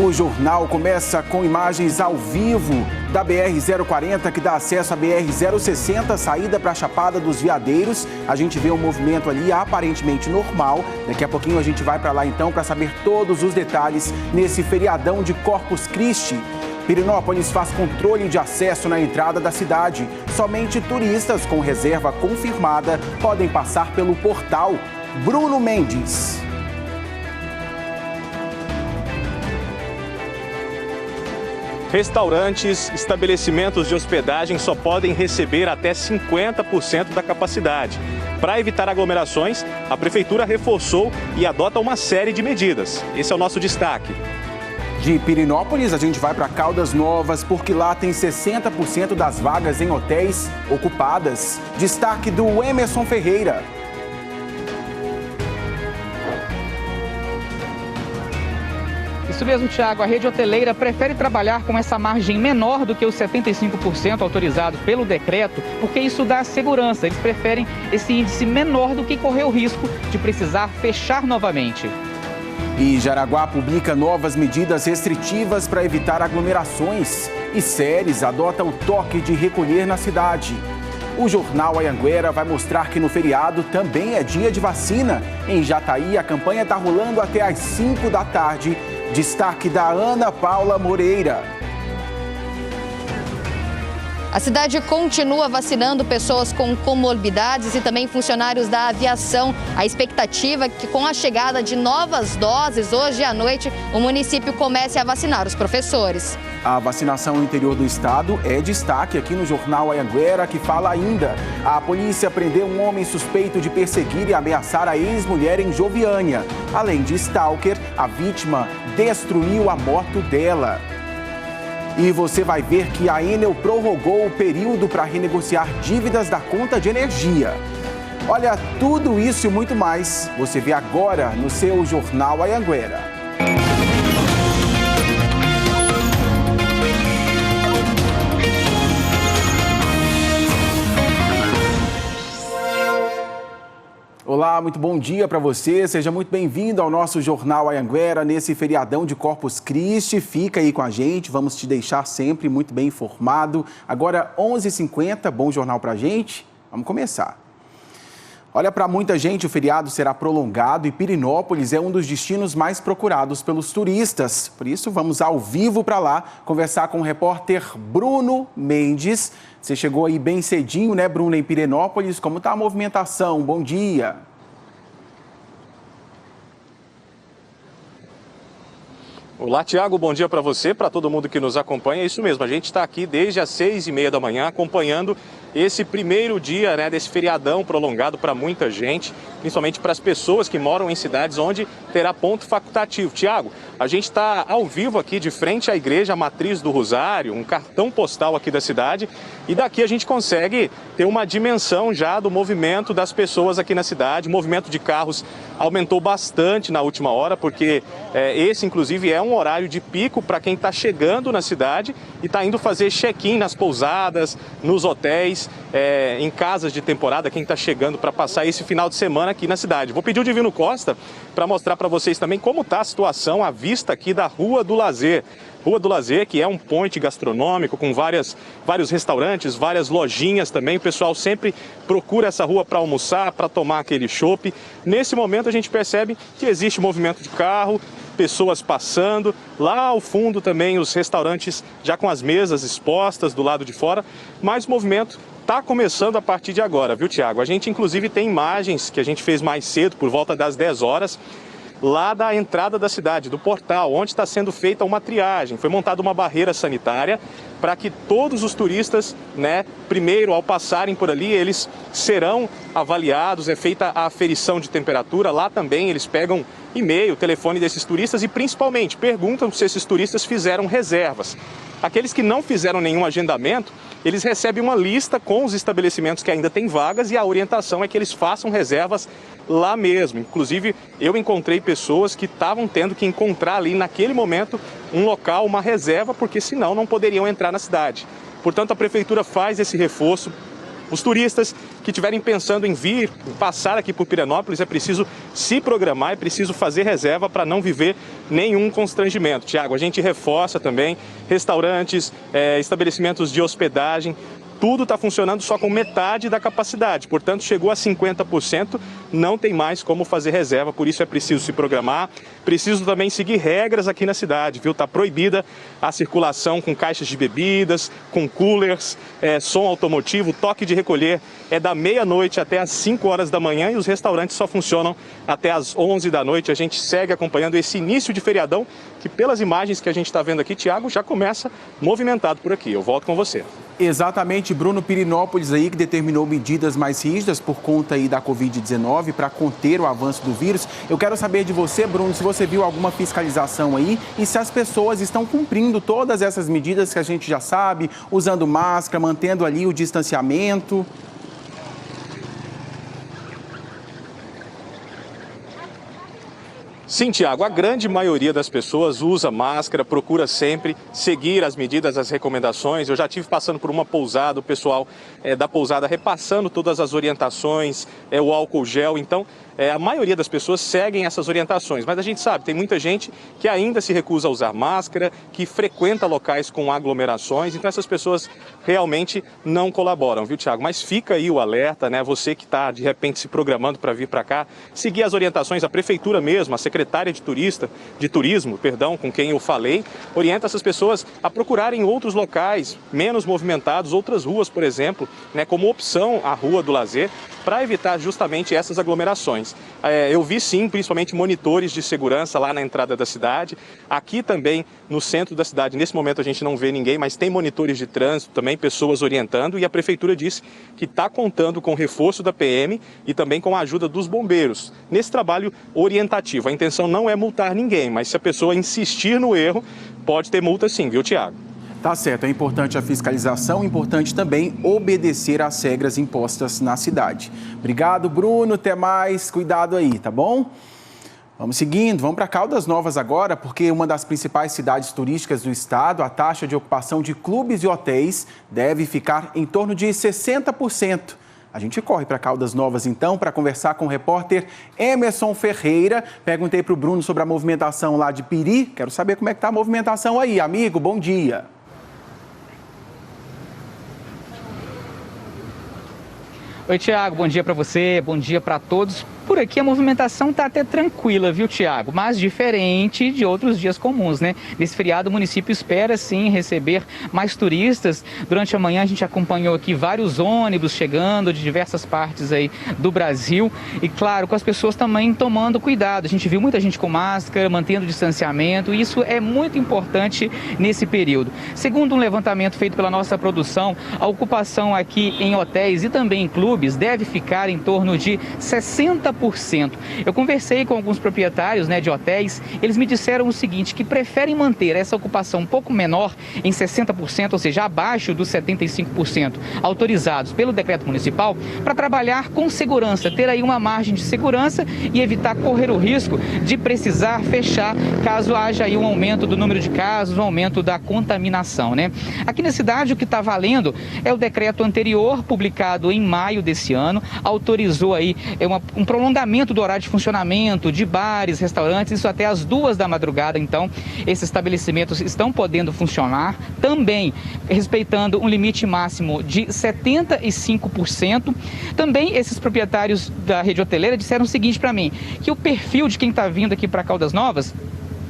O jornal começa com imagens ao vivo da BR-040, que dá acesso à BR-060, saída para a Chapada dos Veadeiros. A gente vê um movimento ali aparentemente normal. Daqui a pouquinho a gente vai para lá então para saber todos os detalhes nesse feriadão de Corpus Christi. Pirenópolis faz controle de acesso na entrada da cidade. Somente turistas com reserva confirmada podem passar pelo portal. Bruno Mendes. Restaurantes, estabelecimentos de hospedagem só podem receber até 50% da capacidade. Para evitar aglomerações, a Prefeitura reforçou e adota uma série de medidas. Esse é o nosso destaque. De Pirenópolis, a gente vai para Caldas Novas, porque lá tem 60% das vagas em hotéis ocupadas. Destaque do Emerson Ferreira. Isso mesmo, Thiago. A rede hoteleira prefere trabalhar com essa margem menor do que os 75% autorizados pelo decreto, porque isso dá segurança. Eles preferem esse índice menor do que correr o risco de precisar fechar novamente. E Jaraguá publica novas medidas restritivas para evitar aglomerações. E Ceres adota o toque de recolher na cidade. O jornal Anhanguera vai mostrar que no feriado também é dia de vacina. Em Jataí, a campanha está rolando até às 5 da tarde. Destaque da Ana Paula Moreira. A cidade continua vacinando pessoas com comorbidades e também funcionários da aviação. A expectativa é que com a chegada de novas doses, hoje à noite, o município comece a vacinar os professores. A vacinação no interior do estado é destaque aqui no jornal Anhanguera, que fala ainda. A polícia prendeu um homem suspeito de perseguir e ameaçar a ex-mulher em Joviânia. Além de stalker, a vítima destruiu a moto dela. E você vai ver que a Enel prorrogou o período para renegociar dívidas da conta de energia. Olha, tudo isso e muito mais você vê agora no seu jornal Anhanguera. Olá, muito bom dia para você. Seja muito bem-vindo ao nosso Jornal Anhanguera nesse feriadão de Corpus Christi. Fica aí com a gente, vamos te deixar sempre muito bem informado. Agora, 11h50, bom jornal para a gente. Vamos começar. Olha, para muita gente o feriado será prolongado e Pirenópolis é um dos destinos mais procurados pelos turistas. Por isso, vamos ao vivo para lá conversar com o repórter Bruno Mendes. Você chegou aí bem cedinho, né, Bruno, em Pirenópolis. Como está a movimentação? Bom dia. Olá, Tiago, bom dia para você, para todo mundo que nos acompanha. É isso mesmo, a gente está aqui desde as 6h30 da manhã acompanhando esse primeiro dia, né, desse feriadão prolongado para muita gente, principalmente para as pessoas que moram em cidades onde terá ponto facultativo. Tiago, a gente está ao vivo aqui de frente à igreja Matriz do Rosário, um cartão postal aqui da cidade, e daqui a gente consegue ter uma dimensão já do movimento das pessoas aqui na cidade. O movimento de carros aumentou bastante na última hora, porque esse, inclusive, é um horário de pico para quem está chegando na cidade e está indo fazer check-in nas pousadas, nos hotéis, em casas de temporada, quem está chegando para passar esse final de semana aqui na cidade. Vou pedir o Divino Costa para mostrar para vocês também como está a situação à vista aqui da Rua do Lazer. Rua do Lazer, que é um point gastronômico com vários restaurantes, várias lojinhas também. O pessoal sempre procura essa rua para almoçar, para tomar aquele chopp. Nesse momento a gente percebe que existe movimento de carro, pessoas passando. Lá ao fundo também os restaurantes já com as mesas expostas do lado de fora. Mas o movimento está começando a partir de agora, viu, Tiago? A gente inclusive tem imagens que a gente fez mais cedo, por volta das 10 horas, lá da entrada da cidade, do portal, onde está sendo feita uma triagem. Foi montada uma barreira sanitária para que todos os turistas, né, primeiro ao passarem por ali, eles serão avaliados, é feita a aferição de temperatura. Lá também eles pegam e-mail, telefone desses turistas e principalmente perguntam se esses turistas fizeram reservas. Aqueles que não fizeram nenhum agendamento, eles recebem uma lista com os estabelecimentos que ainda têm vagas e a orientação é que eles façam reservas lá mesmo. Inclusive, eu encontrei pessoas que estavam tendo que encontrar ali naquele momento um local, uma reserva, porque senão não poderiam entrar na cidade. Portanto, a Prefeitura faz esse reforço. Os turistas que estiverem pensando em vir, passar aqui por Pirenópolis, é preciso se programar, é preciso fazer reserva para não viver nenhum constrangimento. Tiago, a gente reforça também restaurantes, estabelecimentos de hospedagem. Tudo está funcionando só com metade da capacidade, portanto chegou a 50%, não tem mais como fazer reserva, por isso é preciso se programar, preciso também seguir regras aqui na cidade, viu? Está proibida a circulação com caixas de bebidas, com coolers, som automotivo, toque de recolher é da meia-noite até às 5 horas da manhã e os restaurantes só funcionam até às 11 da noite. A gente segue acompanhando esse início de feriadão, que pelas imagens que a gente está vendo aqui, Tiago, já começa movimentado por aqui. Eu volto com você. Exatamente, Bruno. Pirenópolis aí que determinou medidas mais rígidas por conta aí da Covid-19 para conter o avanço do vírus. Eu quero saber de você, Bruno, se você viu alguma fiscalização aí e se as pessoas estão cumprindo todas essas medidas que a gente já sabe, usando máscara, mantendo ali o distanciamento. Sim, Tiago, a grande maioria das pessoas usa máscara, procura sempre seguir as medidas, as recomendações. Eu já estive passando por uma pousada, o pessoal da pousada repassando todas as orientações, o álcool gel. Então, a maioria das pessoas seguem essas orientações, mas a gente sabe, tem muita gente que ainda se recusa a usar máscara, que frequenta locais com aglomerações, então essas pessoas realmente não colaboram, viu, Tiago? Mas fica aí o alerta, né? Você que está, de repente, se programando para vir para cá, seguir as orientações, a prefeitura mesmo, a secretária de turismo, com quem eu falei, orienta essas pessoas a procurarem outros locais menos movimentados, outras ruas, por exemplo, né, como opção a Rua do Lazer, para evitar justamente essas aglomerações. Eu vi sim, principalmente monitores de segurança lá na entrada da cidade, aqui também no centro da cidade, nesse momento a gente não vê ninguém, mas tem monitores de trânsito também, pessoas orientando, e a prefeitura disse que está contando com o reforço da PM e também com a ajuda dos bombeiros nesse trabalho orientativo. A intenção não é multar ninguém, mas se a pessoa insistir no erro, pode ter multa sim, viu, Tiago? Tá certo, é importante a fiscalização, importante também obedecer às regras impostas na cidade. Obrigado, Bruno, até mais, cuidado aí, tá bom? Vamos seguindo, vamos para Caldas Novas agora, porque uma das principais cidades turísticas do estado, a taxa de ocupação de clubes e hotéis deve ficar em torno de 60%. A gente corre para Caldas Novas, então, para conversar com o repórter Emerson Ferreira. Perguntei para o Bruno sobre a movimentação lá de Piri. Quero saber como é que está a movimentação aí. Amigo, bom dia. Oi, Tiago, bom dia para você, bom dia para todos. Por aqui a movimentação está até tranquila, viu, Tiago? Mas diferente de outros dias comuns, né? Nesse feriado o município espera sim receber mais turistas. Durante a manhã a gente acompanhou aqui vários ônibus chegando de diversas partes aí do Brasil. E claro, com as pessoas também tomando cuidado. A gente viu muita gente com máscara, mantendo distanciamento. E isso é muito importante nesse período. Segundo um levantamento feito pela nossa produção, a ocupação aqui em hotéis e também em clubes deve ficar em torno de 60%. Eu conversei com alguns proprietários, né, de hotéis, eles me disseram o seguinte, que preferem manter essa ocupação um pouco menor, em 60%, ou seja, abaixo dos 75% autorizados pelo decreto municipal, para trabalhar com segurança, ter aí uma margem de segurança e evitar correr o risco de precisar fechar caso haja aí um aumento do número de casos, um aumento da contaminação, né? Aqui na cidade o que está valendo é o decreto anterior, publicado em maio desse ano, autorizou aí um prolongamento do horário de funcionamento de bares, restaurantes, isso até às 2 da madrugada. Então, esses estabelecimentos estão podendo funcionar, também respeitando um limite máximo de 75%. Também esses proprietários da rede hoteleira disseram o seguinte para mim, que o perfil de quem está vindo aqui para Caldas Novas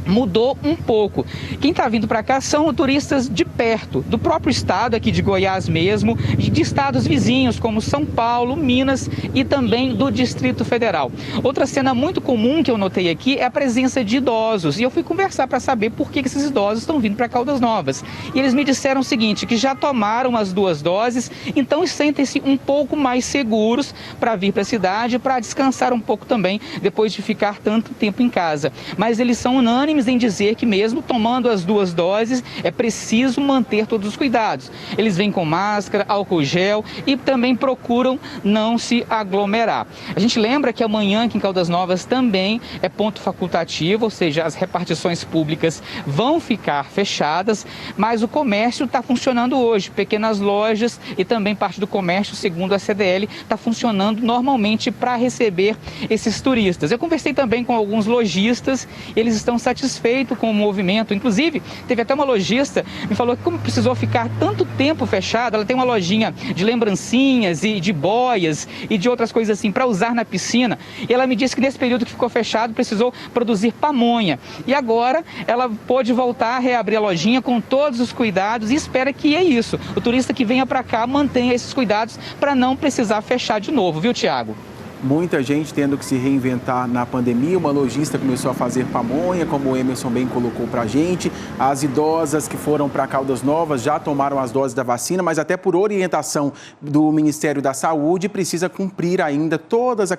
mudou um pouco. Quem está vindo para cá são turistas de perto, do próprio estado aqui de Goiás mesmo, de estados vizinhos como São Paulo, Minas e também do Distrito Federal. Outra cena muito comum que eu notei aqui é a presença de idosos e eu fui conversar para saber por que esses idosos estão vindo para Caldas Novas. E eles me disseram o seguinte, que já tomaram as 2 doses, então sentem-se um pouco mais seguros para vir para a cidade, para descansar um pouco também, depois de ficar tanto tempo em casa. Mas eles são unânimes unânimes em dizer que mesmo tomando as 2 doses, é preciso manter todos os cuidados. Eles vêm com máscara, álcool gel e também procuram não se aglomerar. A gente lembra que amanhã aqui em Caldas Novas também é ponto facultativo, ou seja, as repartições públicas vão ficar fechadas, mas o comércio está funcionando hoje. Pequenas lojas e também parte do comércio, segundo a CDL, está funcionando normalmente para receber esses turistas. Eu conversei também com alguns lojistas, eles estão satisfeitos com o movimento. Inclusive, teve até uma lojista que me falou que como precisou ficar tanto tempo fechada, ela tem uma lojinha de lembrancinhas e de boias e de outras coisas assim para usar na piscina. E ela me disse que nesse período que ficou fechado precisou produzir pamonha. E agora ela pôde voltar a reabrir a lojinha com todos os cuidados e espera que é isso. O turista que venha para cá mantenha esses cuidados para não precisar fechar de novo, viu, Tiago? Muita gente tendo que se reinventar na pandemia. Uma lojista começou a fazer pamonha, como o Emerson bem colocou para a gente. As idosas que foram para Caldas Novas já tomaram as doses da vacina, mas até por orientação do Ministério da Saúde, precisa cumprir ainda todos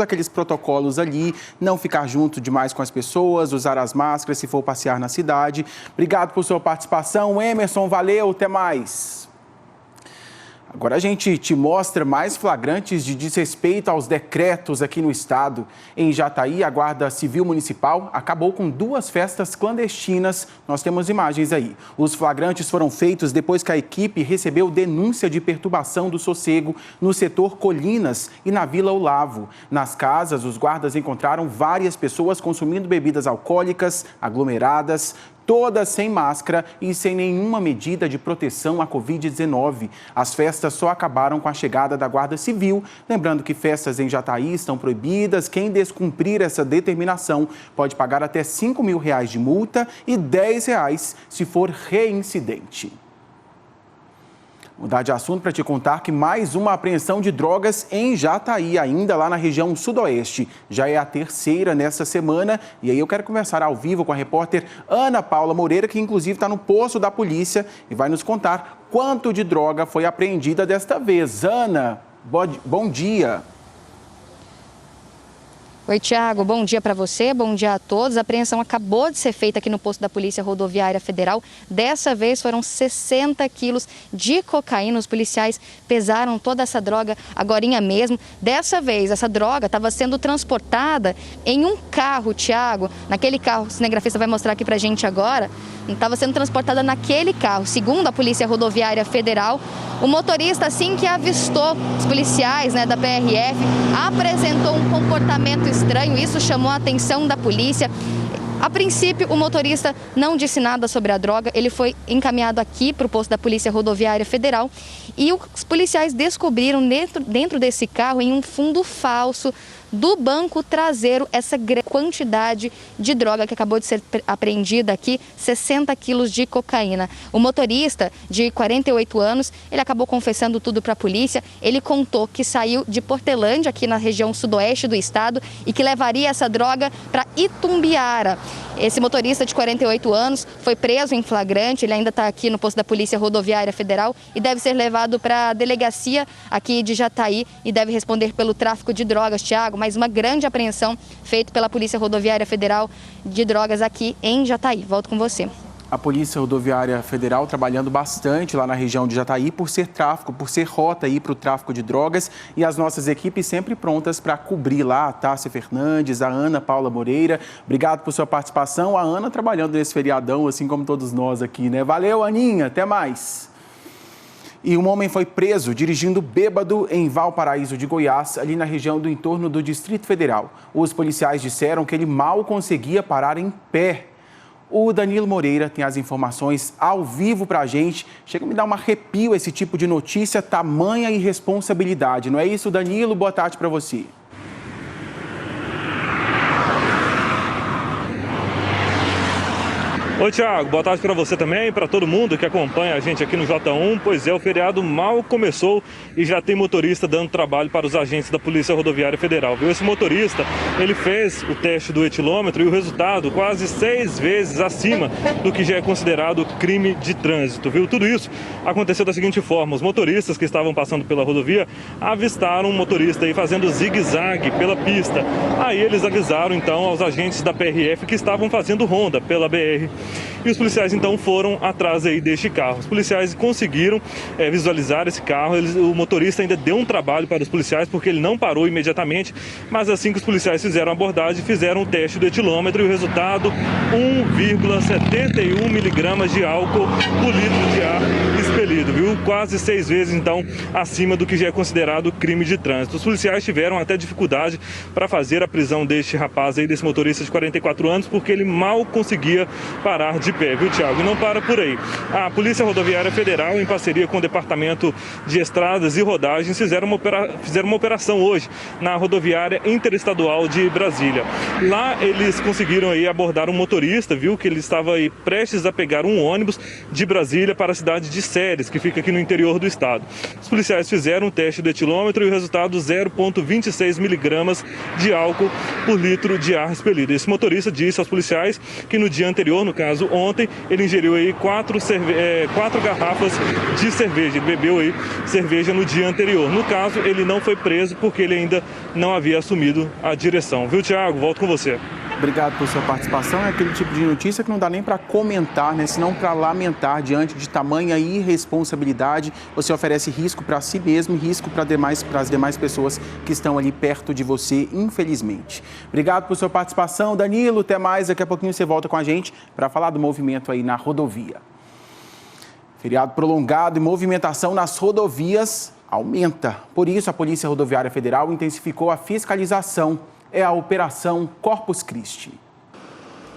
aqueles protocolos ali, não ficar junto demais com as pessoas, usar as máscaras se for passear na cidade. Obrigado por sua participação, Emerson, valeu, até mais. Agora a gente te mostra mais flagrantes de desrespeito aos decretos aqui no estado. Em Jataí, a Guarda Civil Municipal acabou com 2 festas clandestinas. Nós temos imagens aí. Os flagrantes foram feitos depois que a equipe recebeu denúncia de perturbação do sossego no setor Colinas e na Vila Olavo. Nas casas, os guardas encontraram várias pessoas consumindo bebidas alcoólicas, aglomeradas, todas sem máscara e sem nenhuma medida de proteção à Covid-19. As festas só acabaram com a chegada da Guarda Civil. Lembrando que festas em Jataí estão proibidas. Quem descumprir essa determinação pode pagar até R$5 mil de multa e R$10 se for reincidente. Mudar de assunto para te contar que mais uma apreensão de drogas em Jataí, ainda lá na região sudoeste. Já é a 3ª nessa semana e aí eu quero conversar ao vivo com a repórter Ana Paula Moreira, que inclusive está no posto da polícia e vai nos contar quanto de droga foi apreendida desta vez. Ana, bom dia. Oi, Tiago, bom dia para você, bom dia a todos. A apreensão acabou de ser feita aqui no posto da Polícia Rodoviária Federal. Dessa vez foram 60 quilos de cocaína. Os policiais pesaram toda essa droga agorinha mesmo. Dessa vez, essa droga estava sendo transportada em um carro, Tiago. Naquele carro, o cinegrafista vai mostrar aqui para a gente agora. Estava sendo transportada naquele carro. Segundo a Polícia Rodoviária Federal, o motorista, assim que avistou os policiais da PRF, apresentou um comportamento estranho. Isso chamou a atenção da polícia. A princípio, o motorista não disse nada sobre a droga. Ele foi encaminhado aqui para o posto da Polícia Rodoviária Federal e os policiais descobriram dentro desse carro, em um fundo falso do banco traseiro, essa grande quantidade de droga que acabou de ser apreendida aqui, 60 quilos de cocaína. O motorista, de 48 anos, ele acabou confessando tudo para a polícia. Ele contou que saiu de Portelândia, aqui na região sudoeste do estado, e que levaria essa droga para Itumbiara. Esse motorista de 48 anos foi preso em flagrante, ele ainda está aqui no posto da Polícia Rodoviária Federal e deve ser levado para a delegacia aqui de Jataí e deve responder pelo tráfico de drogas, Tiago. Mais uma grande apreensão feita pela Polícia Rodoviária Federal de drogas aqui em Jataí. Volto com você. A Polícia Rodoviária Federal trabalhando bastante lá na região de Jataí por ser tráfico, por ser rota aí para o tráfico de drogas, e as nossas equipes sempre prontas para cobrir lá. A Tássia Fernandes, a Ana Paula Moreira, obrigado por sua participação. A Ana trabalhando nesse feriadão, assim como todos nós aqui, né? Valeu, Aninha, até mais. E um homem foi preso dirigindo bêbado em Valparaíso de Goiás, ali na região do entorno do Distrito Federal. Os policiais disseram que ele mal conseguia parar em pé. O Danilo Moreira tem as informações ao vivo para a gente. Chega a me dar um arrepio esse tipo de notícia, tamanha irresponsabilidade. Não é isso, Danilo? Boa tarde para você. Oi, Thiago, boa tarde para você também, para todo mundo que acompanha a gente aqui no J1. Pois é, o feriado mal começou e já tem motorista dando trabalho para os agentes da Polícia Rodoviária Federal, viu? Esse motorista, ele fez o teste do etilômetro e o resultado quase 6 vezes acima do que já é considerado crime de trânsito, viu? Tudo isso aconteceu da seguinte forma: os motoristas que estavam passando pela rodovia avistaram um motorista aí fazendo zigue-zague pela pista. Aí eles avisaram então aos agentes da PRF que estavam fazendo ronda pela BR. E os policiais então foram atrás aí deste carro. Os policiais conseguiram visualizar esse carro. O motorista ainda deu um trabalho para os policiais porque ele não parou imediatamente, mas assim que os policiais fizeram a abordagem, fizeram o teste do etilômetro e o resultado: 1,71 miligramas de álcool por litro de ar expelido, viu? Quase 6 vezes então acima do que já é considerado crime de trânsito. Os policiais tiveram até dificuldade para fazer a prisão deste rapaz aí, desse motorista de 44 anos, porque ele mal conseguia parar de pé, viu, Thiago? E não para por aí. A Polícia Rodoviária Federal, em parceria com o Departamento de Estradas e Rodagens, fizeram uma operação hoje na rodoviária interestadual de Brasília. Lá eles conseguiram aí abordar um motorista, viu, que ele estava aí prestes a pegar um ônibus de Brasília para a cidade de Ceres, que fica aqui no interior do estado. Os policiais fizeram um teste do etilômetro e o resultado: 0,26 miligramas de álcool por litro de ar expelido. Esse motorista disse aos policiais que no dia anterior, no caso ontem, ele ingeriu aí 4 garrafas de cerveja. Ele bebeu aí cerveja no dia anterior. No caso, ele não foi preso porque ele ainda não havia assumido a direção. Viu, Thiago? Volto com você. Obrigado por sua participação. É aquele tipo de notícia que não dá nem para comentar, né? Senão para lamentar. Diante de tamanha irresponsabilidade, você oferece risco para si mesmo e risco para as demais pessoas que estão ali perto de você, infelizmente. Obrigado por sua participação, Danilo. Até mais. Daqui a pouquinho você volta com a gente para falar do movimento aí na rodovia. Feriado prolongado e movimentação nas rodovias aumenta. Por isso, a Polícia Rodoviária Federal intensificou a fiscalização. É a Operação Corpus Christi.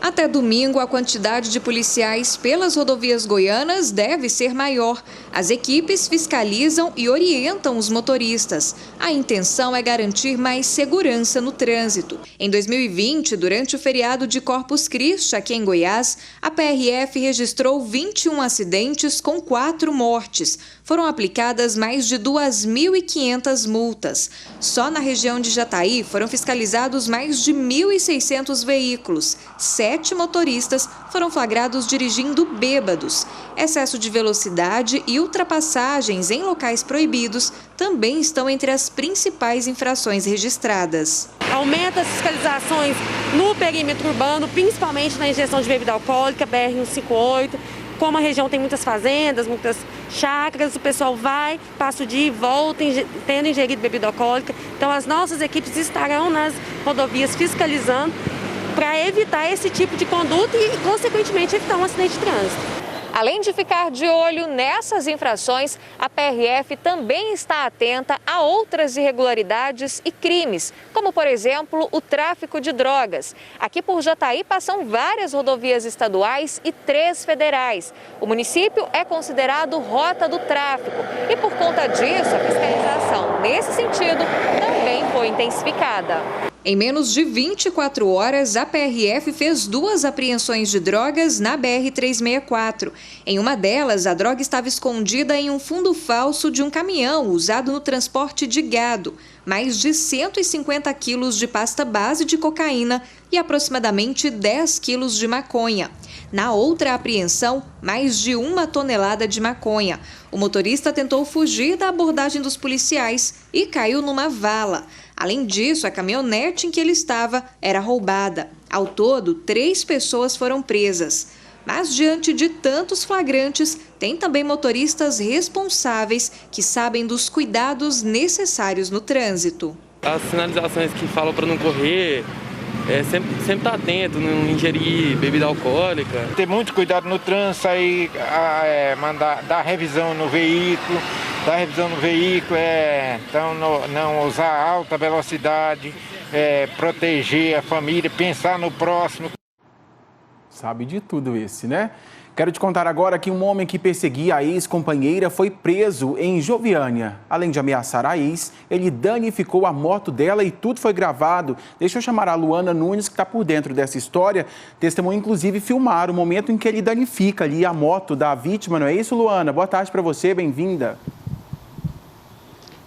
Até domingo, a quantidade de policiais pelas rodovias goianas deve ser maior. As equipes fiscalizam e orientam os motoristas. A intenção é garantir mais segurança no trânsito. Em 2020, durante o feriado de Corpus Christi, aqui em Goiás, a PRF registrou 21 acidentes com 4 mortes. Foram aplicadas mais de 2.500 multas. Só na região de Jataí foram fiscalizados mais de 1.600 veículos. 7 motoristas foram flagrados dirigindo bêbados. Excesso de velocidade e ultrapassagens em locais proibidos também estão entre as principais infrações registradas. Aumenta as fiscalizações no perímetro urbano, principalmente na ingestão de bebida alcoólica, BR-158. Como a região tem muitas fazendas, muitas chácaras, o pessoal vai, passa o dia e volta tendo ingerido bebida alcoólica. Então as nossas equipes estarão nas rodovias fiscalizando para evitar esse tipo de conduta e, consequentemente, evitar um acidente de trânsito. Além de ficar de olho nessas infrações, a PRF também está atenta a outras irregularidades e crimes, como, por exemplo, o tráfico de drogas. Aqui por Jataí passam várias rodovias estaduais e 3 federais. O município é considerado rota do tráfico e, por conta disso, a fiscalização nesse sentido também foi intensificada. Em menos de 24 horas, a PRF fez 2 apreensões de drogas na BR-364. Em uma delas, a droga estava escondida em um fundo falso de um caminhão usado no transporte de gado. Mais de 150 quilos de pasta base de cocaína e aproximadamente 10 quilos de maconha. Na outra apreensão, mais de 1 tonelada de maconha. O motorista tentou fugir da abordagem dos policiais e caiu numa vala. Além disso, a caminhonete em que ele estava era roubada. Ao todo, 3 pessoas foram presas. Mas, diante de tantos flagrantes, tem também motoristas responsáveis que sabem dos cuidados necessários no trânsito. As sinalizações que falam para não correr, sempre estar atento, não ingerir bebida alcoólica. Ter muito cuidado no trânsito, aí dar revisão no veículo. Então não usar alta velocidade, proteger a família, pensar no próximo. Sabe de tudo esse, né? Quero te contar agora que um homem que perseguia a ex-companheira foi preso em Joviânia. Além de ameaçar a ex, ele danificou a moto dela e tudo foi gravado. Deixa eu chamar a Luana Nunes, que está por dentro dessa história. Testemunha, inclusive, filmar o momento em que ele danifica ali a moto da vítima. Não é isso, Luana? Boa tarde para você, bem-vinda.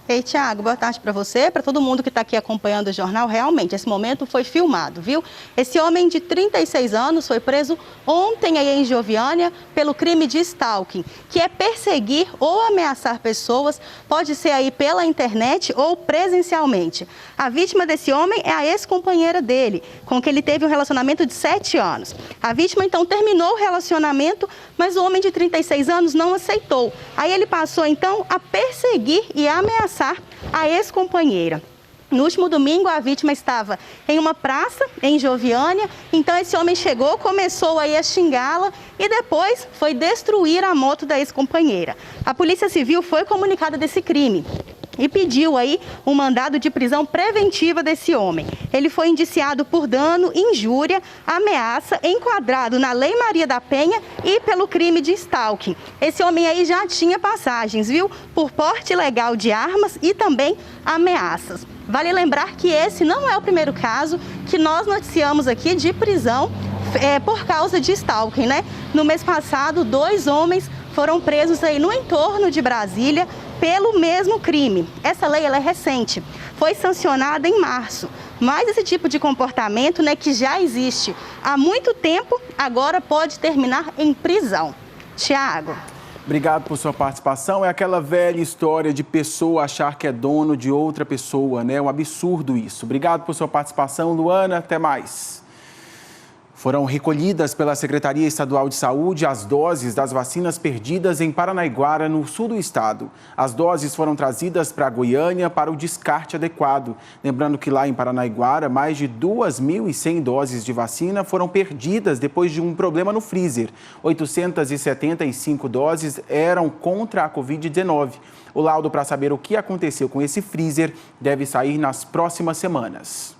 Ei, Tiago, boa tarde para você, para todo mundo que está aqui acompanhando o jornal. Realmente, esse momento foi filmado, viu? Esse homem de 36 anos foi preso ontem aí em Joviânia pelo crime de stalking, que é perseguir ou ameaçar pessoas, pode ser aí pela internet ou presencialmente. A vítima desse homem é a ex-companheira dele, com quem ele teve um relacionamento de 7 anos. A vítima, então, terminou o relacionamento, mas o homem de 36 anos não aceitou. Aí ele passou, então, a perseguir e a ameaçar a ex-companheira. No último domingo, a vítima estava em uma praça em Joviânia, então esse homem chegou, começou aí a xingá-la e depois foi destruir a moto da ex-companheira. A Polícia Civil foi comunicada desse crime e pediu aí um mandado de prisão preventiva desse homem. Ele foi indiciado por dano, injúria, ameaça, enquadrado na Lei Maria da Penha e pelo crime de stalking. Esse homem aí já tinha passagens, viu? Por porte ilegal de armas e também ameaças. Vale lembrar que esse não é o primeiro caso que nós noticiamos aqui de prisão por causa de stalking, né? No mês passado, 2 homens foram presos aí no entorno de Brasília pelo mesmo crime. Essa lei ela é recente, foi sancionada em março, mas esse tipo de comportamento, né, que já existe há muito tempo, agora pode terminar em prisão. Tiago. Obrigado por sua participação. É aquela velha história de pessoa achar que é dono de outra pessoa, né? É um absurdo isso. Obrigado por sua participação, Luana. Até mais. Foram recolhidas pela Secretaria Estadual de Saúde as doses das vacinas perdidas em Paranaiguara, no sul do estado. As doses foram trazidas para Goiânia para o descarte adequado. Lembrando que lá em Paranaiguara, mais de 2.100 doses de vacina foram perdidas depois de um problema no freezer. 875 doses eram contra a Covid-19. O laudo para saber o que aconteceu com esse freezer deve sair nas próximas semanas.